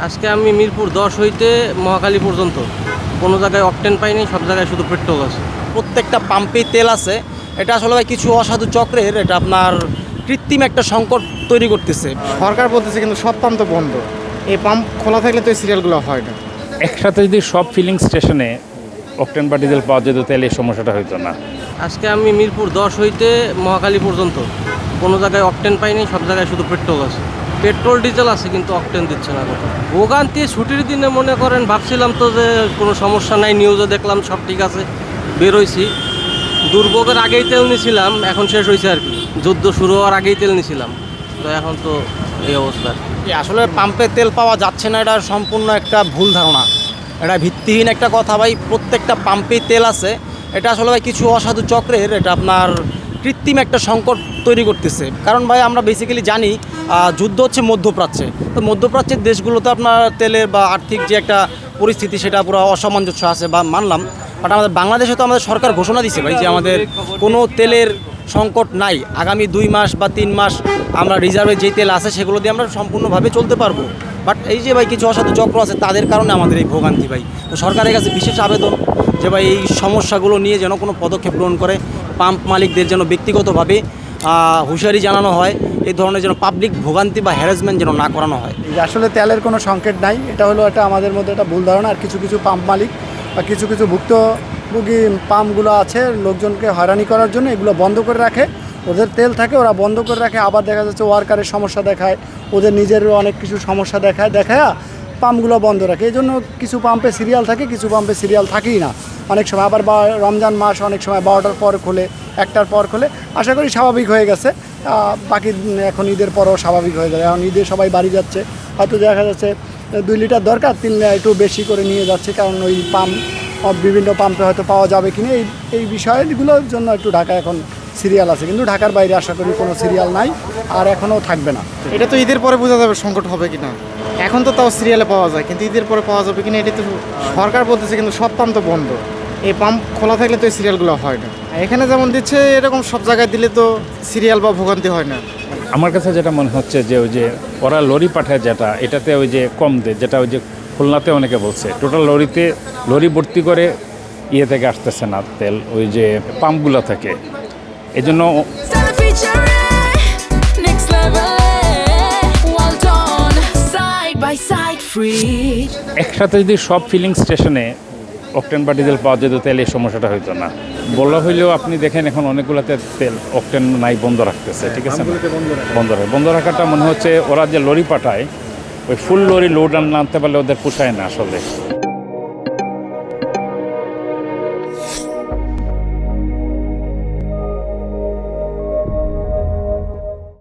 আজকে আমি মিরপুর 10 হইতে মহাখালী পর্যন্ত কোনো জায়গায় অকটেন পাইনি, সব জায়গায় শুধু পেট্রোল আছে। প্রত্যেকটা পাম্পেই তেল আছে। এটা আসলে ভাই কিছু অসাধু চক্রের এটা আপনার কৃত্রিম একটা সংকট তৈরি করতেছে। সরকার বলতেছে কিন্তু সব পাম্প তো বন্ধ। এই পাম্প খোলা থাকলে তো এই সিরিয়ালগুলো হয় না। একসাথে যদি সব ফিলিং স্টেশনে অকটেন বা ডিজেল পাওয়া যেত তাহলে এই সমস্যাটা হইতো না। আজকে আমি মিরপুর 10 হইতে মহাখালী পর্যন্ত কোনো জায়গায় অকটেন পাইনি, সব জায়গায় শুধু পেট্রোল আছে। পেট্রোল ডিজেল আছে কিন্তু অকটেন দিচ্ছে না কোথাও। ভোগান্তি ছুটির দিনে মনে করেন ভাবছিলাম তো যে কোনো সমস্যা নাই, নিউজে দেখলাম সব ঠিক আছে, বেরোইছি। দুর্ভোগের আগেই তেল নিছিলাম, এখন শেষ হয়েছে আর কি। যুদ্ধ শুরু হওয়ার আগেই তেল নিছিলাম, তো এখন তো এই অবস্থা। আসলে পাম্পে তেল পাওয়া যাচ্ছে না, এটা সম্পূর্ণ একটা ভুল ধারণা, এটা ভিত্তিহীন একটা কথা ভাই। প্রত্যেকটা পাম্পেই তেল আছে। এটা আসলে ভাই কিছু অসাধু চক্রের এটা আপনার কৃত্রিম একটা সংকট তৈরি করতেছে। কারণ ভাই আমরা বেসিক্যালি জানি যুদ্ধ হচ্ছে মধ্যপ্রাচ্যে, তো মধ্যপ্রাচ্যের দেশগুলোতে আপনার তেলের বা আর্থিক যে একটা পরিস্থিতি সেটা পুরো অসামঞ্জস্য আছে বা মানলাম। বাট আমাদের বাংলাদেশে তো আমাদের সরকার ঘোষণা দিছে ভাই যে আমাদের কোনো তেলের সংকট নাই। আগামী 2 মাস বা 3 মাস আমরা রিজার্ভে যে তেল আছে সেগুলো দিয়ে আমরা সম্পূর্ণভাবে চলতে পারবো। বাট এই যে ভাই কিছু অসাধু চক্র আছে তাদের কারণে আমাদের এই ভোগান্তি ভাই। তো সরকারের কাছে বিশেষ আবেদন যে ভাই এই সমস্যাগুলো নিয়ে যেন কোনো পদক্ষেপ গ্রহণ করে, পাম্প মালিকদের যেন ব্যক্তিগতভাবে হুঁশিয়ারি জানানো হয়, এই ধরনের যেন পাবলিক ভোগান্তি বা হ্যারাসমেন্ট যেন না করানো হয়। আসলে তেলের কোনো সংকট নাই, এটা হলো একটা আমাদের মধ্যে একটা ভুল ধারণা। আর কিছু কিছু পাম্প মালিক বা কিছু কিছু ভুক্তভোগী পাম্পগুলো আছে লোকজনকে হয়রানি করার জন্য এগুলো বন্ধ করে রাখে। ওদের তেল থাকে, ওরা বন্ধ করে রাখে, আবার দেখা যাচ্ছে ওয়ার্কারের সমস্যা দেখায়, ওদের নিজেরও অনেক কিছু সমস্যা দেখায় পাম্পগুলো বন্ধ রাখে। এই জন্য কিছু পাম্পে সিরিয়াল থাকে, কিছু পাম্পে সিরিয়াল থাকেই না। অনেক সময় আবার রমজান মাস অনেক সময় 12টার পর খোলে, 1টার পর খোলে। আশা করি স্বাভাবিক হয়ে গেছে, বাকি এখন ঈদের পরও স্বাভাবিক হয়ে যাবে। এখন ঈদে সবাই বাড়ি যাচ্ছে, হয়তো দেখা যাচ্ছে 2 লিটার দরকার, 3 লিটার একটু বেশি করে নিয়ে যাচ্ছে, কারণ ওই পাম্প বিভিন্ন পাম্পে হয়তো পাওয়া যাবে কিনা এই বিষয়গুলোর জন্য একটু ঢাকা এখন সিরিয়াল আছে, কিন্তু ঢাকার বাইরে আশা করি কোনো সিরিয়াল নাই আর এখনও থাকবে না। এটা তো ঈদের পরে বোঝা যাবে সংকট হবে কিনা। এখন তো তাও সিরিয়ালে পাওয়া যায়, কিন্তু ঈদের পরে পাওয়া যাবে কিনা এটা তো সরকার বলতেছে কিন্তু সব পাম্প তো বন্ধ। এই পাম্প খোলা থাকলে তো এই সিরিয়ালগুলো হয় না। এখানে যেমন দিচ্ছে এরকম সব জায়গায় দিলে তো সিরিয়াল বা ভোগান্তি হয় না। আমার কাছে যেটা মনে হচ্ছে যে ওই যে ওরা লরি পাঠায় যেটা, এটাতে ওই যে কম দেয়, যেটা ওই যে খুলনাতে অনেকে বলছে টোটাল লরি ভর্তি করে ইয়ে থেকে আসতেছে না তেল, ওই যে পাম্পগুলো থেকে। এই জন্য একসাথে যদি সব ফিলিং স্টেশনে অকটেন বা ডিজেল পাওয়া যেত তাহলে এই সমস্যাটা হইতো না। বলা হইলেও আপনি দেখেন এখন অনেকগুলোতে তেল অকটেন নাই, বন্ধ রাখতেছে, ঠিক আছে, বন্ধ রাখাটা মনে হচ্ছে ওরা যে লরি পাঠায় ওই ফুল লরি লোড আনতে পারলে ওদের পোষায় না আসলে।